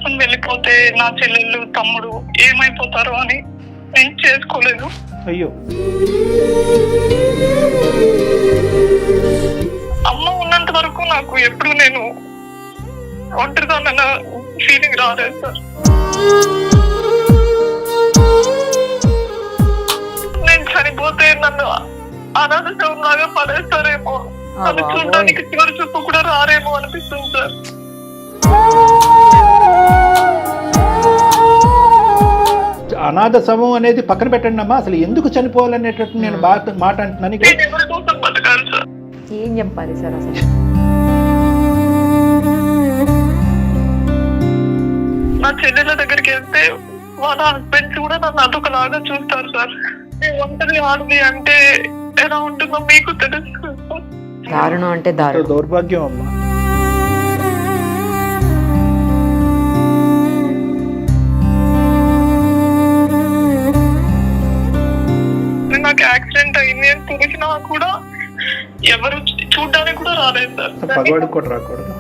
చేసుకుని వెళ్ళిపోతే నా చెల్లెళ్ళు తమ్ముడు ఏమైపోతారో అని నేను చేసుకోలేదు. అయ్యో, అమ్మ ఉన్నంత వరకు నాకు ఎప్పుడు నేను ఒంటరిగా ఫీలింగ్ రాలేదు సార్. నేను చనిపోతే నన్ను అనాథం లాగా పడేస్తారేమో, నన్ను చూడడానికి చివరి చూపు కూడా రారేమో అనిపిస్తుంది సార్. అనాథ శవం అనేది పక్కన పెట్టండి అమ్మా. అసలు ఎందుకు చనిపోవాలనేటట్టు నేను మాట అంటున్నాను. నేను ఎవరి కోసం బతకాలి సార్? ఏం చెప్పాలి సార్ అసలు? నా చెల్లెల దగ్గరికి వెళ్తే వాళ్ళ హస్బెండ్స్ కూడా నన్ను అదొకలాగా చూస్తారు సార్. ఒంటరి ఆడది అంటే ఎలా ఉంటుందో మీకు తెలుసు. దారుణం అంటే దారుణం, దౌర్భాగ్యం అమ్మా. నాకు యాక్సిడెంట్ అయింది అని తెలిసినా కూడా ఎవరు చూడడానికి కూడా రాలేదు సార్. పగవాడు కూడా రాకూడదు.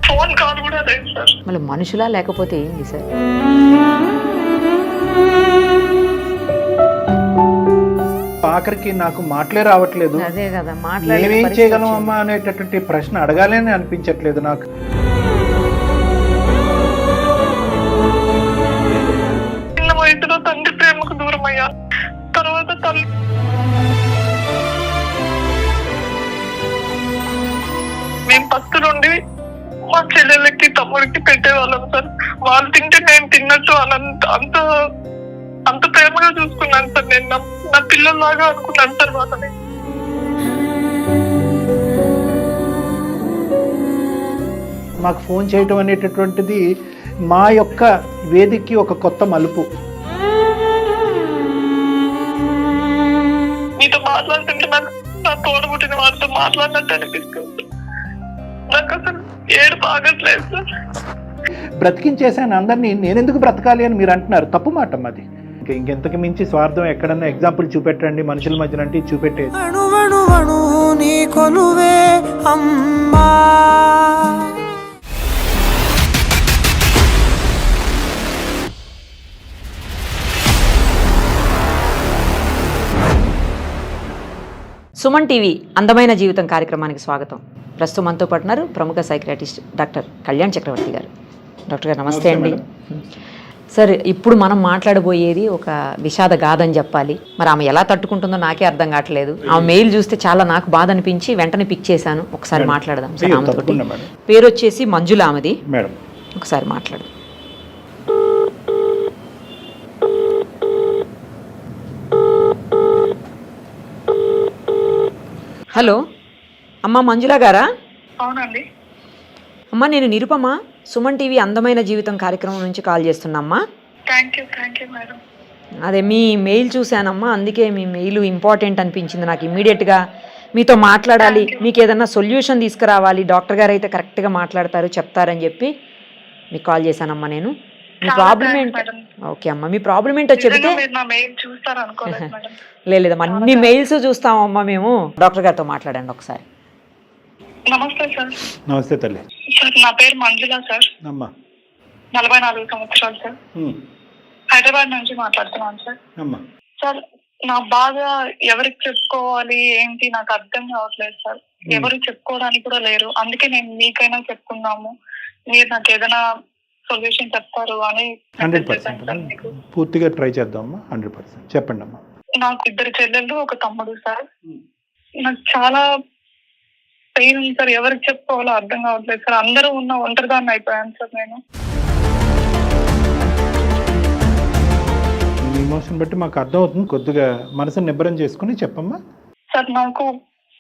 ఫోన్ కాల్ కూడా లేదు సార్. మళ్ళీ మనుషులా లేకపోతే ఏంది సార్? ఆఖరికి నాకు మాటలే రావట్లేదు. అదే కదా, మేమేం చేయగలం అమ్మా అనేటటువంటి ప్రశ్న అడగాలని అనిపించట్లేదు నాకు. చిన్న వయసులో తండ్రి ప్రేమకు దూరం అయ్యా. తర్వాత తల్లి మేము ఫస్ట్ నుండి మా చెల్లెళ్ళకి తమ్ముడికి పెట్టేవాళ్ళం సార్. వాళ్ళు తింటే నేను తిన్నట్టు అంత అంత ప్రేమగా చూసుకున్నాను సార్. నేను నా పిల్లల్లాగా అనుకున్నాను సార్ వాళ్ళని. మాకు ఫోన్ చేయటం అనేటటువంటిది మా యొక్క వేదికకి ఒక కొత్త మలుపు. మీతో మాట్లాడుతుంటే నాకు నా తోడబుట్టిన వాళ్ళతో మాట్లాడినట్టు అనిపిస్తుంది. నాకు అసలు ఏడు బాగట్లేదు సార్. బ్రతికించేసాను అందరినీ, నేనెందుకు బ్రతకాలి అని మీరు అంటున్నారు. తప్పు మాట అది. ఇంకెంతకు మించి స్వార్థం ఎక్కడన్నా ఎగ్జాంపుల్ చూపెట్టండి మనుషుల మధ్యన అంటే చూపెట్టేది. సుమన్ టీవీ అందమైన జీవితం కార్యక్రమానికి స్వాగతం. ప్రస్తుతం మనతో పాటున్నారు ప్రముఖ సైకియాట్రిస్ట్ డాక్టర్ కళ్యాణ్ చక్రవర్తి గారు. డాక్టర్ గారు నమస్తే అండి. సార్, ఇప్పుడు మనం మాట్లాడబోయేది ఒక విషాద గాథ అని చెప్పాలి. మరి ఆమె ఎలా తట్టుకుంటుందో నాకే అర్థం కావట్లేదు. ఆమె మెయిల్ చూస్తే చాలా నాకు బాధ అనిపించి వెంటనే పిక్ చేశాను. ఒకసారి మాట్లాడదాం సార్ ఆమెతోటి. పేరు వచ్చేసి మంజుల ఆమెది. ఒకసారి మాట్లాడదాం. హలో అమ్మ, మంజుల గారా? అవునండి. అమ్మ, నేను నిరుపమ, సుమన్ టీవీ అందమైన జీవితం కార్యక్రమం నుంచి కాల్ చేస్తున్నామ్మా. Thank you madam. అదే మీ మెయిల్ చూశానమ్మా, అందుకే మీ మెయిల్ ఇంపార్టెంట్ అనిపించింది నాకు. ఇమ్మీడియట్గా మీతో మాట్లాడాలి, మీకు ఏదన్నా సొల్యూషన్ తీసుకురావాలి, డాక్టర్ గారు అయితే కరెక్ట్గా మాట్లాడతారు చెప్తారని చెప్పి మీకు కాల్ చేశానమ్మా. నేను మీ ప్రాబ్లం ఏంటి? ఓకే అమ్మా, మీ ప్రాబ్లం ఏంటో చెబితే. లేదమ్మా, అన్ని మెయిల్స్ చూస్తామమ్మా మేము. డాక్టర్ గారితో మాట్లాడండి ఒకసారి. నమస్తే సార్. నమస్తే తల్లి. సార్, నా పేరు మంజుల సార్. 44 సంవత్సరాలు సార్. హైదరాబాద్ నుంచి మాట్లాడుతున్నాను సార్. సార్, నా బాధ ఎవరికి చెప్పుకోవాలి ఏంటి నాకు అర్థం కావట్లేదు సార్. ఎవరు చెప్పుకోవడానికి కూడా లేరు. అందుకే నేను మీకైనా చెప్పుకున్నాము, మీరు నాకు ఏదైనా సొల్యూషన్ చెప్తారు అని. 100% పూర్తిగా ట్రై చేద్దామమ్మా. 100% చెప్పండి అమ్మా. నాకు 2 చెల్లెళ్ళు, ఒక తమ్ముడు సార్. నాకు చాలా పెయిన్ ఉంది సార్. ఎవరికి చెప్పుకోవాలో అర్థం కావట్లేదు సార్. అందరూ ఉన్న ఒంటరిదాన్ని అయిపోయాను సార్ నేను. ఎమోషన్ బట్టి మాకు అర్థం అవుతుంది. కొద్దిగా మనసుని నిబ్బరం చేసుకుని చెప్పమ్మా. సార్, నాకు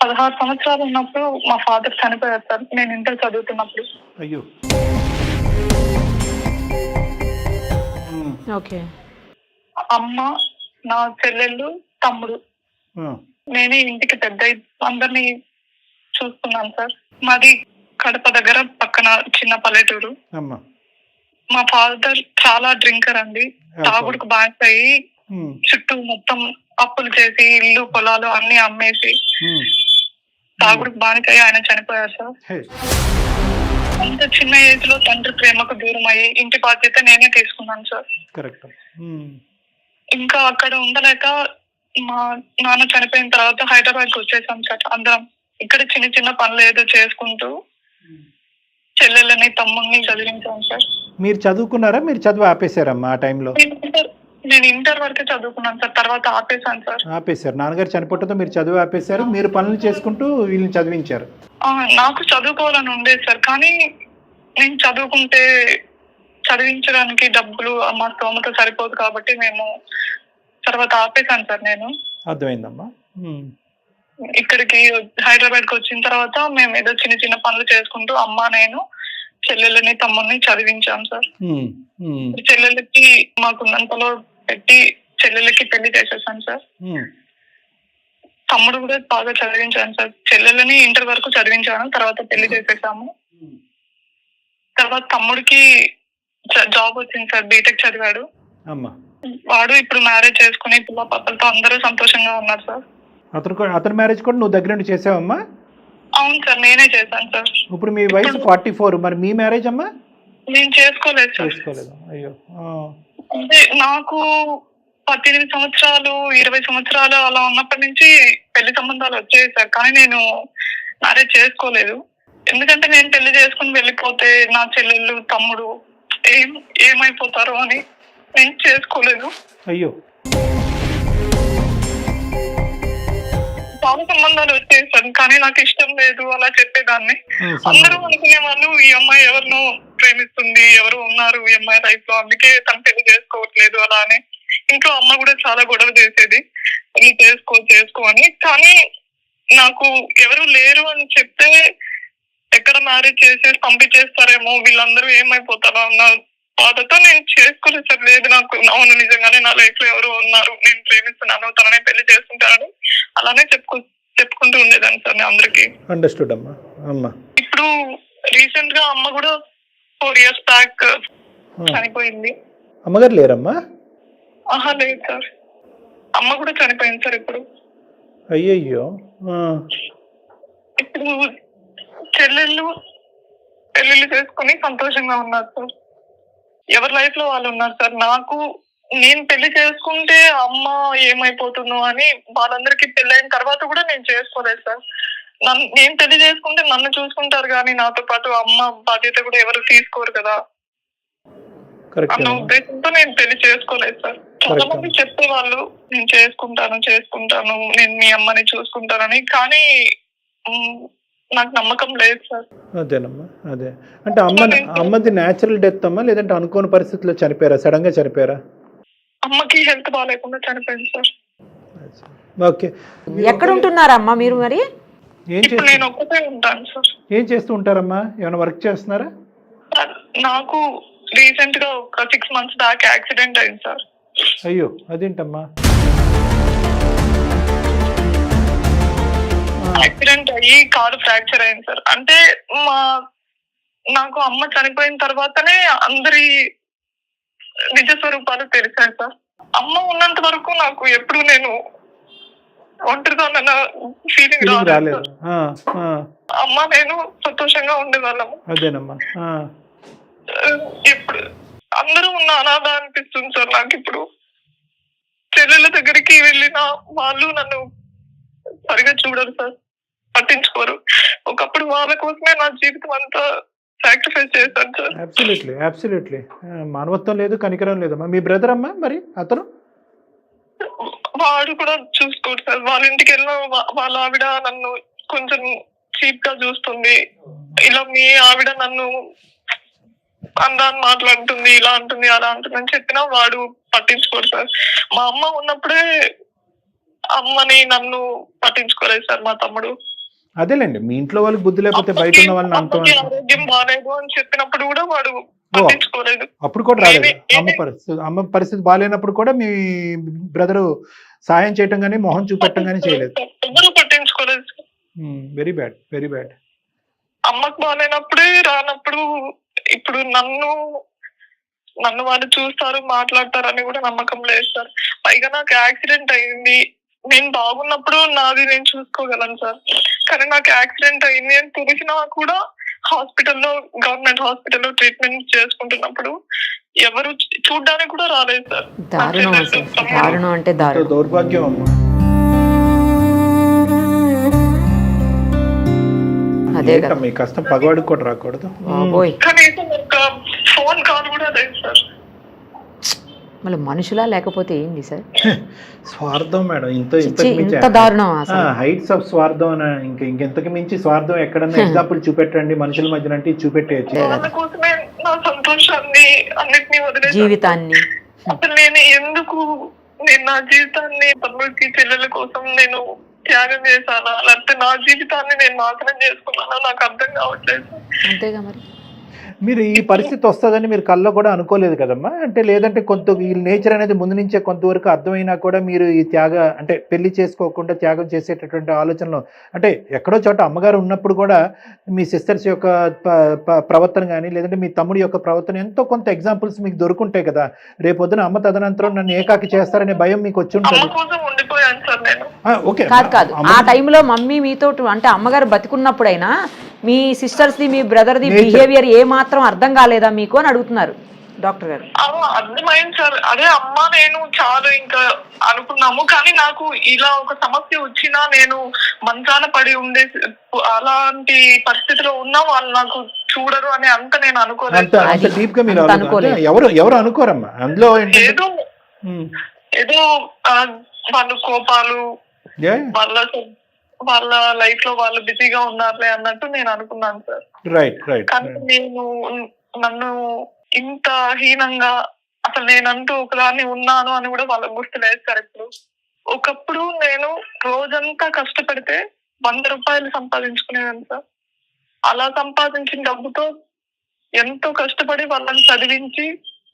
16 సంవత్సరాలు ఉన్నప్పుడు మా ఫాదర్ చనిపోయారు సార్. నేను ఇంటర్ చదువుతున్నప్పుడు. అయ్యో. ఓకే. అమ్మ, నా చెల్లెళ్ళు, తమ్ముడు, నేనే ఇంటికి పెద్ద అందరినీ చూస్తున్నాను సార్. మాది కడప దగ్గర పక్కన చిన్న పల్లెటూరు. మా ఫాదర్ చాలా డ్రింకర్ అండి. తాగుడుకు బానిస అయ్యి చుట్టూ మొత్తం అప్పులు చేసి ఇల్లు పొలాలు అన్ని అమ్మేసి తాగుడుకు బానిసై ఆయన చనిపోయారు సార్. హే. అంత చిన్న ఏజ్ లో తండ్రి ప్రేమకు దూరం అయ్యి ఇంటి బాధ్యత నేనే తీసుకున్నాను సార్. కరెక్ట్. ఇంకా అక్కడ ఉండలేక మా నాన్న చనిపోయిన తర్వాత హైదరాబాద్ కి వచ్చేసాం సార్ అందరం. ఇక్కడ చిన్న చిన్న పనులు ఏదో చేసుకుంటూ చెల్లెళ్ళని తమ్ముడిని చదివించాం సార్. మీరు చదువుకున్నారా? మీరు చదువు ఆపేశారమ్మా ఆ టైంలో? నేను ఇంటర్ వరకే చదువుకున్నాను సార్, తర్వాత ఆపేశాను సార్. ఆపేశారు. నాన్నగారు చనిపోవడంతో మీరు చదువు ఆపేశారు, మీరు పనులు చేసుకుంటూ వీళ్ళని చదివించారు. నాకు చదువుకోవాలని ఉండేది సార్, కానీ నేను చదువుకుంటే చదివించడానికి డబ్బులు మా స్తోమత సరిపోదు కాబట్టి మేము తర్వాత ఆపేశాను సార్. నేను అర్థమైందమ్మా. ఇక్కడికి హైదరాబాద్ కి వచ్చిన తర్వాత మేము ఏదో చిన్న చిన్న పనులు చేసుకుంటూ అమ్మ నేను చెల్లెళ్ళని తమ్ముడిని చదివించాం సార్. చెల్లెళ్ళకి మాకున్నంతలో పెట్టి చెల్లెళ్ళకి పెళ్లి చేసేసాను సార్. తమ్ముడు కూడా బాగా చదివించాను సార్. చెల్లెళ్ళని ఇంటర్ వరకు చదివించాను, తర్వాత పెళ్లి చేసేసాము. తర్వాత తమ్ముడికి జాబ్ వచ్చింది సార్, బీటెక్ చదివాడు. వాడు ఇప్పుడు మ్యారేజ్ చేసుకుని పిల్ల పాపలతో అందరూ సంతోషంగా ఉన్నారు సార్. అతని మ్యారేజ్ కూడా నువ్వు దగ్గర నుండి చేసావమ్మా? అవును సార్, నేనే చేశాను సార్. ఇప్పుడు మీ వయసు 44, మరి మీ మ్యారేజ్ అమ్మా? నేను చేసుకోలేదు సార్. చేసుకోలేదు. అయ్యో. అంటే నాకు 18 సంవత్సరాలు 20 సంవత్సరాలు అలా ఉన్నప్పటి నుంచి పెళ్లి సంబంధాలు వచ్చాయి సార్, కానీ నేను మ్యారేజ్ చేసుకోలేదు. ఎందుకంటే నేను పెళ్లి చేసుకుని వెళ్ళిపోతే నా చెల్లెళ్ళు తమ్ముడు ఏమైపోతారో అని నేను చేసుకోలేదు. అయ్యో. చాలా సంబంధాలు వచ్చేసాను, కానీ నాకు ఇష్టం లేదు అలా చెప్పేదాన్ని. అందరూ అనుకునే వాళ్ళు ఈ అమ్మాయి ఎవరినో ప్రేమిస్తుంది, ఎవరు ఉన్నారు ఈ అమ్మాయి లైఫ్ లో, అందుకే తను పెళ్లి చేసుకోవట్లేదు అలా అని. ఇంట్లో అమ్మ కూడా చాలా గొడవ చేసేది, పెళ్లి చేసుకో అని. కానీ నాకు ఎవరు లేరు అని చెప్తే ఎక్కడ మ్యారేజ్ చేసేసి పంపించేస్తారేమో, వీళ్ళందరూ ఏమైపోతారో అన్న బాధతో నేను చేసుకోలేదు సార్. లేదు, నాకు అవును నిజంగానే నా లైఫ్ లో ఎవరు ఉన్నారు, నేను ప్రేమిస్తున్నాను, తననే పెళ్లి చేసుకుంటానని అలానే చెప్పుకుంటూ ఉండేదాన్ని సార్ నేను అందరికి. అండర్స్టూడ్ అమ్మా. అమ్మా ఇప్పుడు రీసెంట్ గా అమ్మ కూడా 4 years బ్యాక్ చనిపోయింది. అమ్మగారు లేరమ్మా? లేదు సార్, అమ్మ కూడా చనిపోయింది సార్ ఇప్పుడు. అయ్యయ్యో. ఇప్పుడు చెల్లెళ్ళు పెళ్లిళ్ళు చేసుకుని సంతోషంగా ఉన్నారు సార్. ఎవరి లైఫ్ లో వాళ్ళు ఉన్నారు సార్. నాకు నేను పెళ్లి చేసుకుంటే అమ్మ ఏమైపోతుందో అని వాళ్ళందరికీ పెళ్ళైన తర్వాత కూడా నేను చేసుకోలేదు సార్. నేను పెళ్లి చేసుకుంటే నన్ను చూసుకుంటారు కానీ నాతో పాటు అమ్మ బాధ్యత కూడా ఎవరు తీసుకోరు కదా అన్న ఉద్దేశంతో నేను పెళ్లి చేసుకోలేదు సార్. చాలా మంది చెప్పేవాళ్ళు నేను చేసుకుంటాను, నేను మీ అమ్మని చూసుకుంటానని, కానీ నాకు నమ్మకం లేదు సార్. అదేనమ్మా. అదే అంటే అమ్మది న్యాచురల్ డెత్ అమ్మా, లేదంటే అనుకోని పరిస్థితుల్లో చనిపోయారా? సడన్ గా చనిపోయారా? అమ్మకి హెల్త్ బాగాలేకుండా చనిపోయింది సార్. ఓకే. ఎక్కడ ఉంటున్నారమ్మా మీరు? మరి నేను ఒక్కటే ఉంటాను సార్. ఏం చేస్తూ ఉంటారమ్మా? ఏమైనా వర్క్ చేస్తున్నారా? నాకు రీసెంట్ గా ఒక 6 months బ్యాక్ యాక్సిడెంట్ అయింది సార్. అయ్యో, అదేంటమ్మా? యాక్సిడెంట్ అయ్యి కాలు ఫ్రాక్చర్ అయింది సార్. అంటే నాకు అమ్మ చనిపోయిన తర్వాతనే అందరి నిజ స్వరూపాలు తెలిసాయి సార్. అమ్మ ఉన్నంత వరకు నాకు ఎప్పుడు నేను ఒంటరిగా ఫీలింగ్ రాలేదు. అమ్మ నేను సంతోషంగా ఉండేవాళ్ళము. అదేనమ్మా. ఇప్పుడు అందరూ ఉన్న అనాథ అనిపిస్తుంది సార్ నాకు. ఇప్పుడు చెల్లెళ్ళ దగ్గరికి వెళ్ళిన వాళ్ళు నన్ను సరిగా చూడరు సార్, పట్టించుకోరు. ఒకప్పుడు వాళ్ళ కోసమే నా జీవితం అంతా సాక్రిఫైస్ చేశాను సార్. అబ్సల్యూట్లీ. మానవత్వం లేదు, కనికరం లేదమ్మా. మీ బ్రదర్ అమ్మా మరి అతను? వాడు కూడా చూసుకోడు సార్. వాళ్ళ ఇంటికి వెళ్ళిన వాళ్ళ ఆవిడ నన్ను కొంచెం చీప్ గా చూస్తుంది. ఇలా మీ ఆవిడ నన్ను అందాన్ని మాట్లాడుతుంది, ఇలా అంటుంది అలా అంటుంది అని చెప్పినా వాడు పట్టించుకోడు సార్. మా అమ్మ ఉన్నప్పుడే అమ్మని నన్ను పట్టించుకోలేదు సార్ మా తమ్ముడు. అదేలేండి, మీ ఇంట్లో వాళ్ళకి బుద్ధి లేకపోతే బయట ఉన్న వాళ్ళని ఆరోగ్యం బాగాలేదు అని చెప్పినప్పుడు కూడా వాడు పట్టించుకోలేదు. అప్పుడు కూడా రాలేదు. అమ్మ పరిస్థితి బాగాలేనప్పుడు కూడా మీ బ్రదరు సాయం చేయటం కానీ మొహం చూపెట్టడం కానీ చేయలేదు. ఎవరు పట్టించుకోలేదు. Very bad. అమ్మకు బాగాలేనప్పుడే రానప్పుడు ఇప్పుడు నన్ను వాళ్ళు చూస్తారు, మాట్లాడతారు అని కూడా నమ్మకం లేదు సార్. పైగా నాకు యాక్సిడెంట్ అయింది, నేను బాగున్నప్పుడు నాది నేను చూసుకోగలను సార్. కానీ నాకు యాక్సిడెంట్ అయింది అని తెలిసినా కూడా గవర్నమెంట్ హాస్పిటల్లో ట్రీట్మెంట్ చేసుకుంటున్నప్పుడు ఎవరు చూడ్డానికి కూడా రాలేదు సార్. దారుణం అసలు, దారుణం అంటే దారుణం. దౌర్భాగ్యం అమ్మా. అదే కదా, మీ కష్టం పగవాడికి కూడా రాకూడదు. కనీసం ఒక ఫోన్ కాల్ కూడా లేదు సార్. మళ్ళీ మనుషులా లేకపోతే ఏంది సార్? స్వార్థం మేడం, ఇంత దారుణం అసలు. హైట్స్ ఆఫ్ స్వార్థం అని ఇంకెంతకు మించి స్వార్థం ఎక్కడన్నా ఎగ్జాంపుల్ చూపెట్టండి మనుషుల మధ్యన అంటే చూపెట్టేయచ్చు. వాళ్ళ కోసమే నా సంతోషాన్ని అన్నిటినీ వదిలేసి జీవితాన్ని అసలు నేను నా జీవితాన్ని తమ్ముడికి చెల్లెల కోసం నేను త్యాగం చేశానా, లేకపోతే నా జీవితాన్ని నేను నాశనం చేసుకున్నానా నాకు అర్థం కావట్లేదు. అంతేగా మరి. మీరు ఈ పరిస్థితి వస్తుందని మీరు కల్లో కూడా అనుకోలేదు కదమ్మా? అంటే లేదంటే కొంత ఈ నేచర్ అనేది ముందు నుంచే కొంతవరకు అర్థమైనా కూడా మీరు ఈ అంటే పెళ్లి చేసుకోకుండా త్యాగం చేసేటటువంటి ఆలోచనలో అంటే ఎక్కడో చోట అమ్మగారు ఉన్నప్పుడు కూడా మీ సిస్టర్స్ యొక్క ప్రవర్తన కానీ లేదంటే మీ తమ్ముడి యొక్క ప్రవర్తన ఎంతో కొంత ఎగ్జాంపుల్స్ మీకు దొరుకుంటాయి కదా. రేపొద్దున అమ్మ తదనంతరం నన్ను ఏకాకి చేస్తారనే భయం మీకు వచ్చి ఉంటుంది. కాదు, ఆ టైంలో మమ్మీ మీతో అంటే అమ్మగారు బతికున్నప్పుడైనా మీ సిస్టర్స్ది మీ బ్రదర్ది బిహేవియర్ ఏ మాత్రం అర్థం కాలేదా మీకు అని అడుగుతున్నారు డాక్టర్ గారు. అర్థమైంది సార్. అదే అమ్మ నేను చాలా ఇంకా అనుకున్నాము, కానీ నాకు ఇలా ఒక సమస్య వచ్చినా నేను మంచాన పడి ఉండే అలాంటి పరిస్థితిలో ఉన్నా వాళ్ళు నాకు చూడరు అని అంత నేను అనుకోలేదు. ఎవరు అనుకోరమ్మా అందులో. ఏదో వాళ్ళు కోపాలు, వాళ్ళ లైఫ్ లో వాళ్ళు బిజీగా ఉన్నారులే అన్నట్టు నేను అనుకున్నాను సార్. కానీ నన్ను ఇంత హీనంగా అసలు నేనంటూ ఒకదాన్ని ఉన్నాను అని కూడా వాళ్ళకు గుర్తులేదు సార్. ఒకప్పుడు నేను రోజంతా కష్టపడితే 100 రూపాయలు సంపాదించుకునేదాన్ని సార్. అలా సంపాదించిన డబ్బుతో ఎంతో కష్టపడి వాళ్ళని చదివించి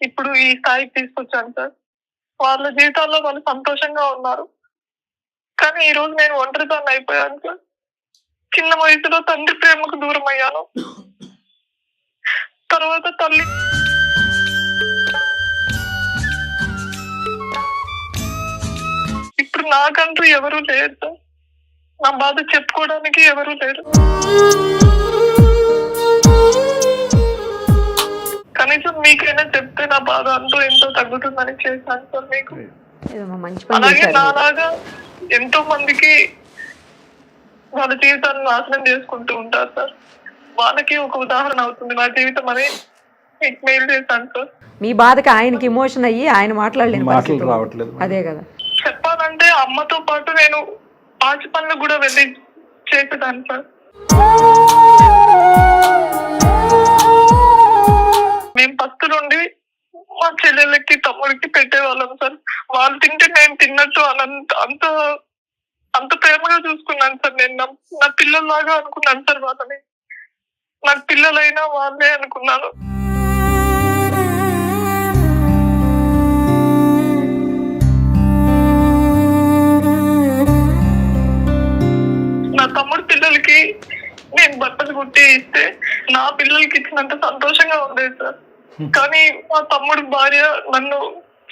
ఇప్పుడు ఈ స్థాయికి తీసుకొచ్చాను సార్. వాళ్ళ జీవితాల్లో వాళ్ళు సంతోషంగా ఉన్నారు. కానీ ఈ రోజు నేను ఒంటరిదాన్ని అయిపోయాను సార్. చిన్న వయసులో తండ్రి ప్రేమకు దూరం అయ్యాను. తర్వాత తల్లి ఇప్పుడు నాకంటూ ఎవరు లేరు సార్. నా బాధ చెప్పుకోవడానికి ఎవరు లేరు. కనీసం మీకైనా చెప్తే నా బాధ అంటూ ఎంతో తగ్గుతుందని చేశాను సార్ మీకు. అలాగే నాలాగా ఎంతో మందికి వాళ్ళ జీవితాన్ని నాశనం చేసుకుంటూ ఉంటారు సార్. వాళ్ళకి ఒక ఉదాహరణ అవుతుంది నా జీవితం అని మీకు మెయిల్ చేశాను సార్. మీ బాధకి ఆయనకి ఎమోషన్ అయ్యి ఆయన మాట్లాడలేదు. అదే కదా చెప్పాలంటే అమ్మతో పాటు నేను పాచి పనులకు కూడా వెళ్ళి చేసేదాన్ని సార్. మేము పస్తులుండి మా చెల్లెళ్ళకి తమ్ముడికి పెట్టేవాళ్ళం సార్. వాళ్ళు తింటే నేను తిన్నట్టు అంత ప్రేమగా చూసుకున్నాను సార్. నేను నా పిల్లల్లాగా అనుకున్నాను సార్ వాళ్ళని. నాకు పిల్లలైనా వాళ్ళే అనుకున్నాను. నా తమ్ముడు పిల్లలకి నేను బట్టలు కుట్టి ఇస్తే నా పిల్లలకి ఇచ్చినంత సంతోషంగా ఉండేది సార్. కానీ మా తమ్ముడు భార్య నన్ను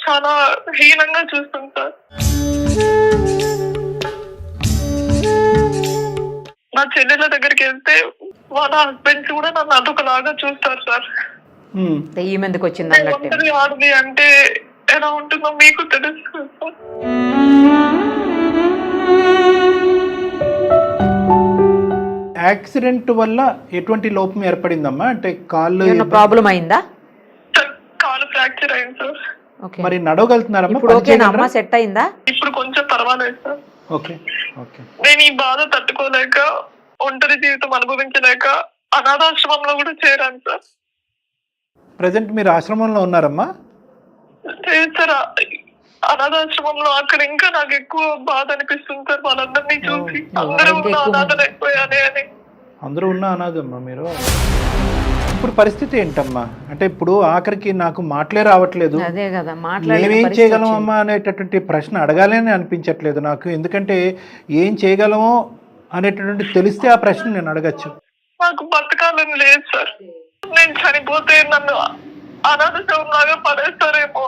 చాలా హీనంగా చూస్తుంది సార్. నా చెల్లెల దగ్గరికి వెళ్తే వాళ్ళ హస్బెండ్స్ కూడా నన్ను అదొకలాగా చూస్తారు సార్. ఒంటరి ఆడది అంటే ఎలా ఉంటుందో మీకు తెలుసు సార్. యాక్సిడెంట్ వల్ల ఎటువంటి లోపం ఏర్పడిందమ్మా? అంటే కాళ్ళు ప్రాబ్లం అయిందా? కాలు ఫ్రాక్చర్ అయింది సార్. మరి నడవగలుగుతున్నారమ్మా? సెట్ అయిందా? ఇప్పుడు కొంచెం పర్వాలేదు సార్. నేను ఈ బాధ తట్టుకోలేక ఒంటరి జీవితం అనుభవించలేక అనాథాశ్రమంలో కూడా చేరాను సార్. ప్రెసెంట్ మీరు ఆశ్రమంలో ఉన్నారమ్మా? సార్ అనాథాశ్రమంలో అక్కడ ఇంకా నాకు ఎక్కువ బాధ అనిపిస్తుంది సార్. వాళ్ళందరినీ చూసి అందరూ ఉన్న అనాథలైపోయానే అని. అందరూ ఉన్న అనాథమ్మా మీరు. ఇప్పుడు పరిస్థితి ఏంటమ్మా? అంటే ఇప్పుడు ఆఖరికి నాకు మాటలే రావట్లేదు, మేమేం చేయగలమమ్మా అనేటటువంటి ప్రశ్న అడగాలని అనిపించట్లేదు నాకు. ఎందుకంటే ఏం చేయగలమో అనేటటువంటి తెలిస్తే ఆ ప్రశ్న నేను అడగచ్చు. నాకు బతకాలని లేదు సార్. నేను చనిపోతే నన్ను అనాథ శవంలాగా పడేస్తారేమో,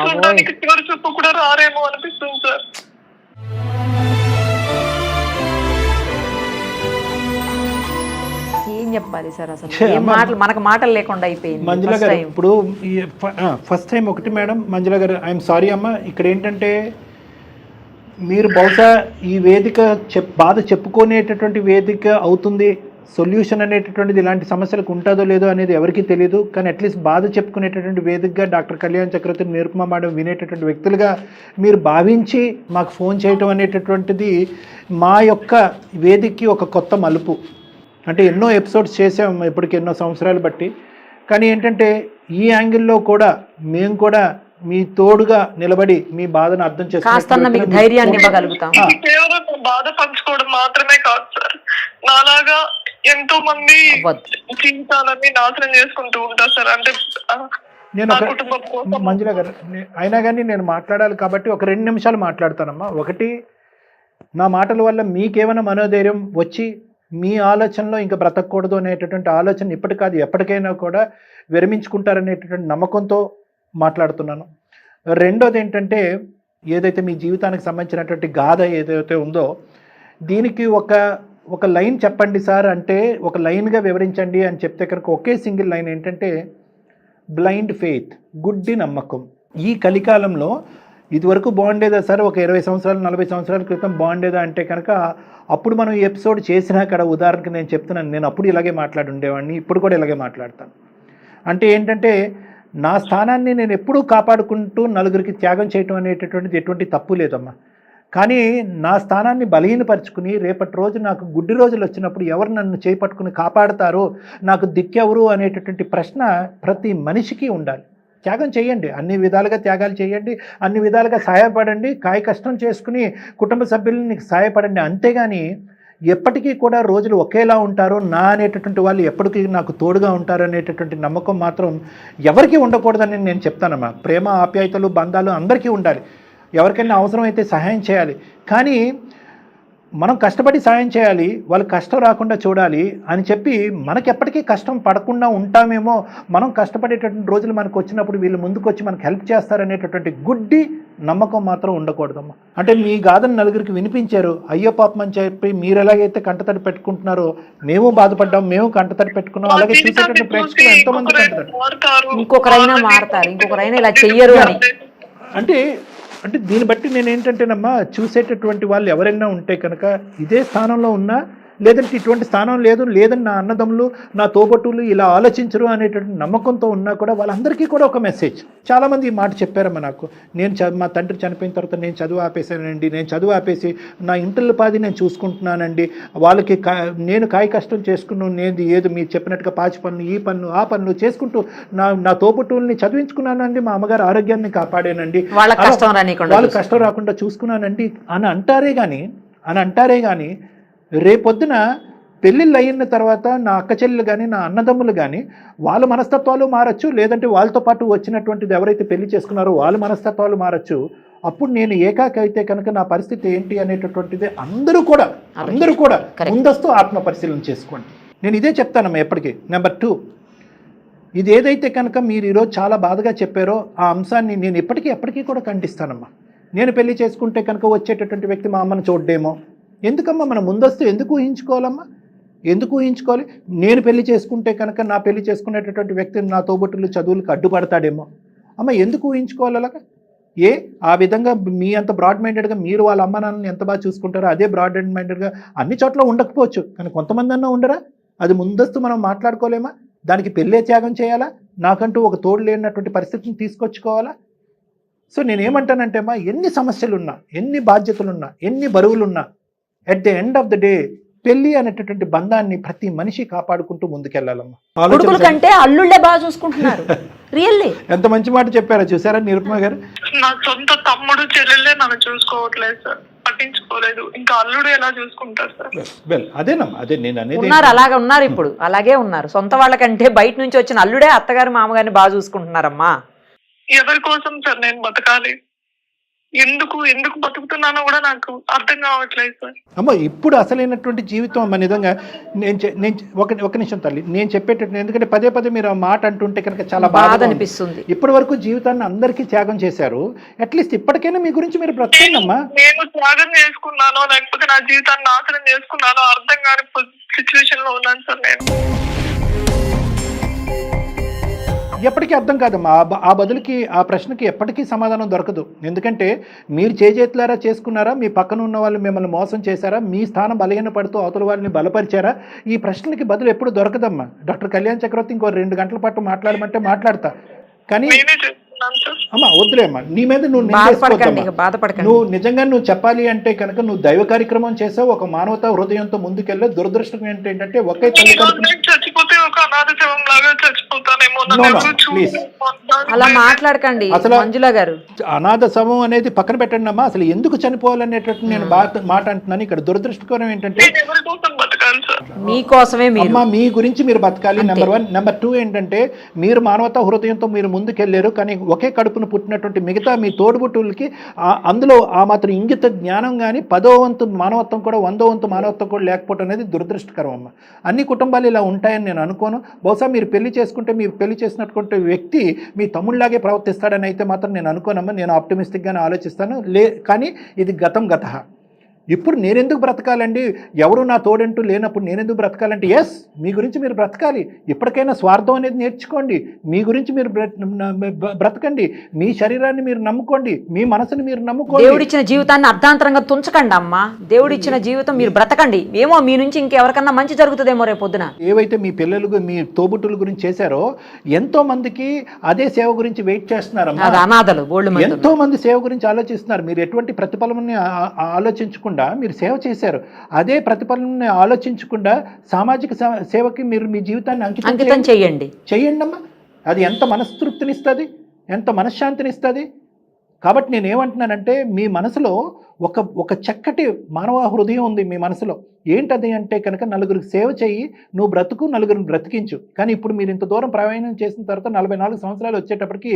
చూడడానికి చివరి చూపు కూడా రారేమో అనిపిస్తుంది సార్. చెప్పాలి సార్? అసలు ఏం మాటలు, మనకు మాటలు లేకుండా అయిపోయింది. మంజుల గారు ఇప్పుడు ఫస్ట్ టైం ఒకటి మేడం, మంజుల గారు ఐఎమ్ సారీ అమ్మ, ఇక్కడ ఏంటంటే మీరు బహుశా ఈ వేదిక బాధ చెప్పుకునేటటువంటి వేదిక అవుతుంది, సొల్యూషన్ అనేటటువంటిది ఇలాంటి సమస్యలకు ఉంటుందో లేదో అనేది ఎవరికీ తెలియదు. కానీ అట్లీస్ట్ బాధ చెప్పుకునేటటువంటి వేదికగా డాక్టర్ కళ్యాణ్ చక్రవర్తి, నిరుపమ మేడం వినేటటువంటి వ్యక్తులుగా మీరు భావించి మాకు ఫోన్ చేయటం అనేటటువంటిది మా యొక్క వేదికకి ఒక కొత్త మలుపు. అంటే ఎన్నో ఎపిసోడ్స్ చేసాం ఇప్పటికి ఎన్నో సంవత్సరాలు బట్టి. కానీ ఏంటంటే ఈ యాంగిల్లో కూడా మేము కూడా మీ తోడుగా నిలబడి మీ బాధను అర్థం చేసుకుని ధైర్యాన్ని ఇవ్వగలుగుతాం. కేవలం బాధ పంచుకోవడం మాత్రమే కాదు సార్, నాలాగా ఎంతో మంది జీవితాలన్నీ నాశనం చేసుకుంటూ ఉంటారు సార్. అంటే నేను మంజుల గారు అయినా కానీ నేను మాట్లాడాలి కాబట్టి ఒక 2 నిమిషాలు మాట్లాడతానమ్మా. ఒకటి, నా మాటల వల్ల మీకేమైనా మనోధైర్యం వచ్చి మీ ఆలోచనలో ఇంకా బ్రతకూడదు అనేటటువంటి ఆలోచన ఇప్పటి కాదు ఎప్పటికైనా కూడా విరమించుకుంటారనేటటువంటి నమ్మకంతో మాట్లాడుతున్నాను. రెండోది ఏంటంటే, ఏదైతే మీ జీవితానికి సంబంధించినటువంటి గాథ ఏదైతే ఉందో దీనికి ఒక లైన్ చెప్పండి సార్ అంటే, ఒక లైన్గా వివరించండి అని చెప్తే కనుక ఒకే సింగిల్ లైన్ ఏంటంటే, బ్లైండ్ ఫెయిత్, గుడ్డి నమ్మకం. ఈ కలికాలంలో ఇదివరకు బాగుండేదా సార్? ఒక 20 సంవత్సరాలు 40 సంవత్సరాల క్రితం బాగుండేదా అంటే కనుక అప్పుడు మనం ఈ ఎపిసోడ్ చేసినా అక్కడ ఉదాహరణకి నేను చెప్తున్నాను, నేను అప్పుడు ఇలాగే మాట్లాడి ఉండేవాడిని, ఇప్పుడు కూడా ఇలాగే మాట్లాడతాను. అంటే ఏంటంటే, నా స్థానాన్ని నేను ఎప్పుడూ కాపాడుకుంటూ నలుగురికి త్యాగం చేయటం అనేటటువంటిది ఎటువంటి తప్పు లేదమ్మా. కానీ నా స్థానాన్ని బలహీనపరుచుకుని రేపటి రోజు నాకు గుడ్డి రోజులు వచ్చినప్పుడు ఎవరు నన్ను చేపట్టుకుని కాపాడుతారో, నాకు దిక్కెవరు అనేటటువంటి ప్రశ్న ప్రతి మనిషికి ఉండాలి. త్యాగం చేయండి, అన్ని విధాలుగా త్యాగాలు చేయండి, అన్ని విధాలుగా సహాయపడండి, కాయ కష్టం చేసుకుని కుటుంబ సభ్యులని సహాయపడండి. అంతేగాని ఎప్పటికీ కూడా రోజులు ఒకేలా ఉంటారు, నా అనేటటువంటి వాళ్ళు ఎప్పటికీ నాకు తోడుగా ఉంటారు అనేటటువంటి నమ్మకం మాత్రం ఎవరికీ ఉండకూడదని నేను చెప్తానమ్మా. ప్రేమ, ఆప్యాయతలు, బంధాలు అందరికీ ఉండాలి. ఎవరికైనా అవసరమైతే సహాయం చేయాలి, కానీ మనం కష్టపడి సాయం చేయాలి, వాళ్ళు కష్టం రాకుండా చూడాలి అని చెప్పి మనకి ఎప్పటికీ కష్టం పడకుండా ఉంటామేమో, మనం కష్టపడేటటువంటి రోజులు మనకు వచ్చినప్పుడు వీళ్ళు ముందుకు వచ్చి మనకు హెల్ప్ చేస్తారనేటటువంటి గుడ్డి నమ్మకం మాత్రం ఉండకూడదమ్మా. అంటే మీ గాథను నలుగురికి వినిపించారు, అయ్యో పాపం అని చెప్పి మీరు ఎలాగైతే కంటతడి పెట్టుకుంటున్నారో మేము బాధపడ్డాం, మేము కంటతడి పెట్టుకున్నాం, అలాగే చూసేటటువంటి ప్రేక్షకులు ఎంతోమంది కంటతడి, ఇంకొకరైనా మారుతారు, ఇంకొకరైనా ఇలా చెయ్యరు అని. అంటే దీన్ని బట్టి నేను ఏంటంటేనమ్మా, చూసేటటువంటి వాళ్ళు ఎవరైనా ఉంటే కనుక ఇదే స్థానంలో ఉన్నా, లేదంటే ఇటువంటి స్థానం లేదని నా అన్నదమ్ములు, నా తోబట్టులు ఇలా ఆలోచించరు అనేటువంటి నమ్మకంతో ఉన్నా కూడా వాళ్ళందరికీ కూడా ఒక మెసేజ్. చాలామంది ఈ మాట చెప్పారమ్మా నాకు, మా తండ్రి చనిపోయిన తర్వాత నేను చదువు ఆపేసానండి, నేను చదువు ఆపేసి నా ఇంటిల్లిపాది నేను చూసుకుంటున్నానండి, వాళ్ళకి నేను కాయ కష్టం చేసుకున్నాను, నేను ఏదో మీరు చెప్పినట్టుగా పాచి పన్ను, ఈ పన్ను, ఆ పన్ను చేసుకుంటూ నా తోబట్టుల్ని చదివించుకున్నానండి, మా అమ్మగారు ఆరోగ్యాన్ని కాపాడానండి, వాళ్ళకి కష్టం రాకుండా చూసుకున్నానండి అని అంటారే కానీ రేపొద్దున పెళ్ళిళ్ళు అయిన తర్వాత నా అక్క చెల్లెలు కానీ నా అన్నదమ్ములు కానీ వాళ్ళ మనస్తత్వాలు మారచ్చు, లేదంటే వాళ్ళతో పాటు వచ్చినటువంటిది ఎవరైతే పెళ్లి చేసుకున్నారో వాళ్ళ మనస్తత్వాలు మారచ్చు. అప్పుడు నేను ఏకాకి అయితే కనుక నా పరిస్థితి ఏంటి అనేటటువంటిది అందరూ కూడా ముందస్తు ఆత్మ పరిశీలన చేసుకోండి. నేను ఇదే చెప్తానమ్మా ఎప్పటికీ. నెంబర్ 2, ఇది ఏదైతే కనుక మీరు ఈరోజు చాలా బాధగా చెప్పారో ఆ అంశాన్ని నేను ఎప్పటికీ కూడా ఖండిస్తానమ్మా. నేను పెళ్లి చేసుకుంటే కనుక వచ్చేటటువంటి వ్యక్తి మా అమ్మను చూడ్డేమో, ఎందుకమ్మా మనం ముందస్తు ఎందుకు ఊహించుకోవాలమ్మా? ఎందుకు ఊహించుకోవాలి? నేను పెళ్లి చేసుకుంటే కనుక నా పెళ్లి చేసుకునేటటువంటి వ్యక్తిని నా తోబుట్టులు చదువులకు అడ్డుపడతాడేమో, అమ్మ ఎందుకు ఊహించుకోవాలి అలాగా? ఆ విధంగా మీ అంత బ్రాడ్ మైండెడ్గా మీరు వాళ్ళ అమ్మ నాన్నని ఎంత బాగా చూసుకుంటారో అదే బ్రాడ్ అండ్ మైండెడ్గా అన్ని చోట్ల ఉండకపోవచ్చు, కానీ కొంతమంది అన్నా ఉండరా? అది ముందస్తు మనం మాట్లాడుకోలేమా? దానికి పెళ్ళే త్యాగం చేయాలా? నాకంటూ ఒక తోడు లేనటువంటి పరిస్థితిని తీసుకొచ్చుకోవాలా? సో నేనేమంటానంటే అమ్మా, ఎన్ని సమస్యలున్నా, ఎన్ని బాధ్యతలున్నా, ఎన్ని బరువులున్నా, at the end of the day పెళ్లి అనేటటువంటి బంధాన్ని ప్రతి మనిషి కాపాడుకుంటూ ముందుకెళ్లాలమ్మా. కొడుకుల కంటే అల్లుళ్ళే బాగా చూసుకుంటున్నారు. రియల్లీ ఎంత మంచి మాట చెప్పారో చూసారా నిరుపమ గారు? నా సొంత తమ్ముడు చెల్లెళ్ళే నన్ను చూసుకోవట్లేదు సార్, పట్టించుకోలేదు, ఇంకా అల్లుడు ఎలా చూసుకుంటారు సార్? వెల్ అదేనమ్మా, అదే నేను అనేది. ఉన్నారు, అలాగే ఉన్నారు, ఇప్పుడు అలాగే ఉన్నారు. సొంత వాళ్ళకంటే బయట నుంచి వచ్చిన అల్లుడే అత్తగారు మామగారిని బాగా చూసుకుంటున్నారమ్మా. ఎవరి కోసం సార్ నేను బతకాలి? ఎందుకు బతుకుతున్నానో కూడా నాకు అర్థం కావట్లేదు సార్. అమ్మ ఇప్పుడు అసలైనటువంటి జీవితం అమ్మ నిజంగా నేను ఒక నిమిషం తల్లి నేను చెప్పేటట్టు, ఎందుకంటే పదే పదే మీరు ఆ మాట అంటుంటే కనుక చాలా బాధ అనిపిస్తుంది. ఇప్పటి వరకు జీవితాన్ని అందరికీ త్యాగం చేశారు, అట్లీస్ట్ ఇప్పటికైనా మీ గురించి మీరు బ్రతకండమ్మా. నేను త్యాగం చేసుకున్నానో లేకపోతే నా జీవితాన్ని నాశనం చేసుకున్నానో అర్థం కాని సిచ్యువేషన్ లో ఉన్నాను సార్ నేను. ఎప్పటికీ అర్థం కాదమ్మా. ఆ బదులుకి ఆ ప్రశ్నకి ఎప్పటికీ సమాధానం దొరకదు. ఎందుకంటే మీరు చేతులారా చేసుకున్నారా, మీ పక్కన ఉన్న వాళ్ళు మిమ్మల్ని మోసం చేశారా, మీ స్థానం బలహీన పడుతూ అవతల వాళ్ళని బలపరిచారా, ఈ ప్రశ్నలకి బదులు ఎప్పుడు దొరకదమ్మా. డాక్టర్ కళ్యాణ్ చక్రవర్తి ఇంకో 2 గంటల పాటు మాట్లాడమంటే మాట్లాడతా, కానీ అమ్మా వద్దులే అమ్మా, నీ మీద నువ్వు నువ్వు నిజంగా నువ్వు చెప్పాలి అంటే కనుక నువ్వు దైవ కార్యక్రమం చేసావు, ఒక మానవతా హృదయంతో ముందుకెళ్ళి. దురదృష్టం ఏంటంటే ఒకే అలా మాట్లాడకండి అసలు మంజుల గారు. అనాథ శవం అనేది పక్కన పెట్టండి అమ్మా. అసలు ఎందుకు చనిపోవాలనేటట్టు నేను మాట అంటున్నాను. ఇక్కడ దురదృష్టకరం ఏంటంటే మీకోసమే అమ్మా మీ గురించి మీరు బతకాలి, నెంబర్ 1. నెంబర్ 2 ఏంటంటే మీరు మానవతా హృదయంతో మీరు ముందుకెళ్ళారు, కానీ ఒకే కడుపును పుట్టినటువంటి మిగతా మీ తోడుబుట్టులకి అందులో ఆ మాత్రం ఇంగిత జ్ఞానం కానీ 10వ వంతు మానవత్వం కూడా 100వ వంతు మానవత్వం కూడా లేకపోవడం అనేది దురదృష్టకరం అమ్మ. అన్ని కుటుంబాలు ఇలా ఉంటాయని నేను అనుకోను. బహుశా మీరు పెళ్లి చేసుకుంటే మీరు పెళ్లి చేసినటువంటి వ్యక్తి మీ తమ్ముళ్లాగే ప్రవర్తిస్తాడని అయితే మాత్రం నేను అనుకోనమ్మా. నేను ఆప్టమిస్టిక్గానే ఆలోచిస్తాను. కానీ ఇది గతః. ఇప్పుడు నేనెందుకు బ్రతకాలండి, ఎవరు నా తోడంటూ లేనప్పుడు నేనెందుకు బ్రతకాలంటే, ఎస్ మీ గురించి మీరు బ్రతకాలి. ఇప్పటికైనా స్వార్థం అనేది నేర్చుకోండి. మీ గురించి మీరు బ్రతకండి, మీ శరీరాన్ని మీరు నమ్ముకోండి, మీ మనసుని మీరు నమ్ముకోండి. దేవుడిచ్చిన జీవితాన్ని అర్ధాంతరంగా తుంచకండి అమ్మా. దేవుడిచ్చిన జీవితం మీరు బ్రతకండి. ఏమో మీ నుంచి ఇంకెవరికన్నా మంచి జరుగుతుందేమో రేపు పొద్దున. ఏవైతే మీ పిల్లలు మీ తోబుట్టుల గురించి చేశారో ఎంతో మందికి అదే సేవ గురించి వెయిట్ చేస్తున్నారమ్మా. అనాథలు ఎంతో మంది సేవ గురించి ఆలోచిస్తున్నారు. మీరు ఎటువంటి ప్రతిఫలాన్ని ఆలోచించకుండా మీరు సేవ చేశారు. అదే ప్రతిఫలాన్ని ఆలోచించకుండా సామాజిక సేవకి మీరు మీ జీవితాన్ని అంకితం చేయండి అమ్మా. అది ఎంత మనస్తృప్తినిస్తుంది, ఎంత మనశ్శాంతినిస్తుంది. కాబట్టి నేనేమంటున్నానంటే మీ మనసులో ఒక చక్కటి మానవ హృదయం ఉంది మీ మనసులో. ఏంటది అంటే కనుక నలుగురికి సేవ చేయి, నువ్వు బ్రతుకు, నలుగురిని బ్రతికించు. కానీ ఇప్పుడు మీరు ఇంత దూరం ప్రయాణం చేసిన తర్వాత 44 సంవత్సరాలు వచ్చేటప్పటికి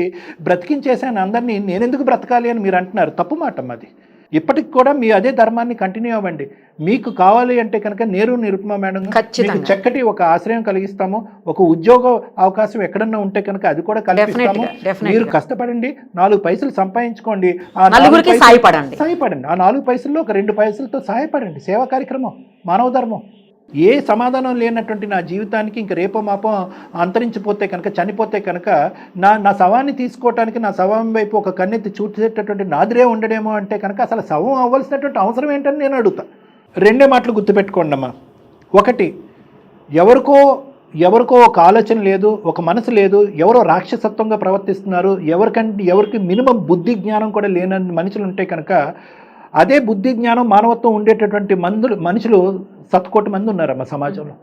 బ్రతికించేసాను అందరినీ, నేనెందుకు బ్రతకాలి అని మీరు అంటున్నారు. తప్పు మాట అది. ఇప్పటికి కూడా మీ అదే ధర్మాన్ని కంటిన్యూ అవ్వండి. మీకు కావాలి అంటే కనుక నేరు నిరుపమ మేడం మీకు చక్కటి ఒక ఆశ్రయం కలిగిస్తాము. ఒక ఉద్యోగ అవకాశం ఎక్కడన్నా ఉంటే కనుక అది కూడా కలిగిస్తాము. మీరు కష్టపడండి, 4 పైసలు సంపాదించుకోండి, సాయపడండి. ఆ 4 పైసల్లో ఒక 2 పైసలతో సహాయపడండి. సేవా కార్యక్రమం, మానవ ధర్మం. ఏ సమాధానం లేనటువంటి నా జీవితానికి ఇంక రేపో మాపో అంతరించిపోతే కనుక, చనిపోతే కనుక నా శవాన్ని తీసుకోవటానికి నా శవం వైపు ఒక కన్నెత్తి చూసేటటువంటి నాదిరే ఉండడేమో అంటే కనుక అసలు శవం అవ్వాల్సినటువంటి అవసరం ఏంటని నేను అడుగుతా. 2 మాటలు గుర్తుపెట్టుకోండి అమ్మా. 1, ఎవరికో ఒక ఆలోచన లేదు, ఒక మనసు లేదు, ఎవరో రాక్షసత్వంగా ప్రవర్తిస్తున్నారు, ఎవరికి మినిమం బుద్ధి జ్ఞానం కూడా లేని మనుషులు ఉంటే కనుక అదే బుద్ధి జ్ఞానం మానవత్వం ఉండేటటువంటి మనుషులు 100 కోట్ల మంది ఉన్నారమ్మ సమాజంలో.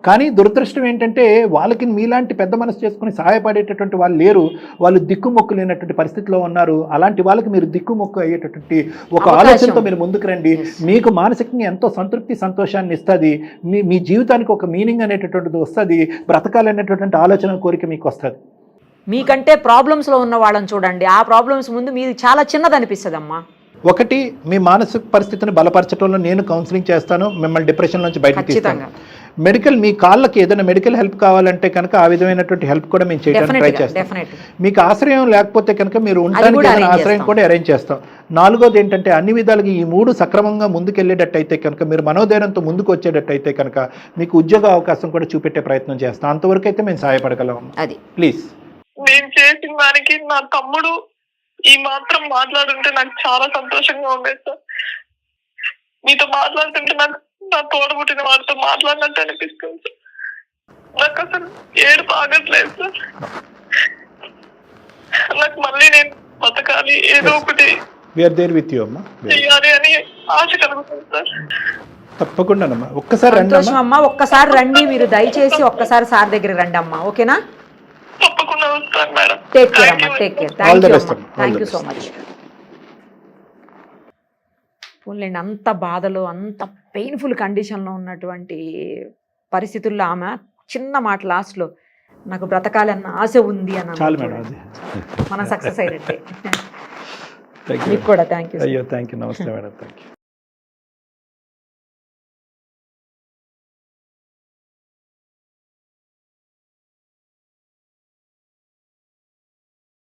కానీ దురదృష్టం ఏంటంటే వాళ్ళకి మీలాంటి పెద్ద మనసు చేసుకుని సహాయపడేటటువంటి వాళ్ళు లేరు. వాళ్ళు దిక్కుమొక్కు లేనటువంటి పరిస్థితిలో ఉన్నారు. అలాంటి వాళ్ళకి మీరు దిక్కుమొక్కు అయ్యేటటువంటి ఒక ఆలోచనతో మీరు ముందుకు రండి. మీకు మానసికంగా ఎంతో సంతృప్తి, సంతోషాన్ని ఇస్తుంది. మీ జీవితానికి ఒక మీనింగ్ అనేటటువంటిది వస్తుంది. బ్రతకాలనేటటువంటి ఆలోచన, కోరిక మీకు వస్తుంది. మీకంటే ప్రాబ్లమ్స్లో ఉన్న వాళ్ళని చూడండి, ఆ ప్రాబ్లమ్స్ ముందు మీది చాలా చిన్నది అనిపిస్తుంది అమ్మా. 1, మీ మానసిక పరిస్థితిని బలపరచడంలో నేను కౌన్సిలింగ్ చేస్తాను, మిమ్మల్ని డిప్రెషన్ నుంచి బయటకు తీస్తాను. మెడికల్, మీ కాళ్ళకి ఏదైనా మెడికల్ హెల్ప్ కావాలంటే కనుక ఆ విధమైనటువంటి హెల్ప్ కూడా మేము చేయడానికి ట్రై చేస్తాం. మీకు ఆశ్రయం లేకపోతే కనుక మీరు ఉండడానికి ఏదైనా ఆశ్రయం కూడా అరేంజ్ చేస్తాం. 4వది ఏంటంటే అన్ని విధాలుగా ఈ 3 సక్రమంగా ముందుకెళ్ళేటట్టయితే కనుక, మీరు మనోధైర్యంతో ముందుకు వచ్చేటట్టయితే కనుక మీకు ఉద్యోగ అవకాశం కూడా చూపెట్టే ప్రయత్నం చేస్తాం. అంతవరకు అయితే మేము సహాయపడగలం. అది ప్లీజ్. నేను చేసిన దానికి నా తమ్ముడు ఈ మాత్రం మాట్లాడుంటే నాకు చాలా సంతోషంగా ఉండేది సార్. మీతో మాట్లాడుతుంటే నాకు నా తోడబుట్టిన వాడితో మాట్లాడినట్టు అనిపిస్తుంది సార్. నాకు అసలు ఏడుపు ఆగట్లేదు సార్. నాకు మళ్ళీ నేను బతకాలి, ఏదో ఒకటి చెయ్యాలి అని ఆశ కలుగుతుంది సార్. తప్పకుండా ఒక్కసారి రండి మీరు, దయచేసి ఒక్కసారి సార్ దగ్గర రండి అమ్మా. ఓకేనా? తప్పకుండా వస్తాను మేడం. టేక్ కేర్ అమ్మా, take care. Thank you so much. పోన్లేండి, అంత బాధలో, అంత పెయిన్ఫుల్ కండిషన్లో ఉన్నటువంటి పరిస్థితుల్లో ఆమె చిన్న మాట లాస్ట్లో, నాకు బ్రతకాలన్న ఆశ ఉంది అని మనం సక్సెస్ అయినట్టే. థ్యాంక్ యూ మీకు కూడా థ్యాంక్ యూ. అయ్యో థ్యాంక్ యూ, నమస్తే మేడం, థ్యాంక్ యూ.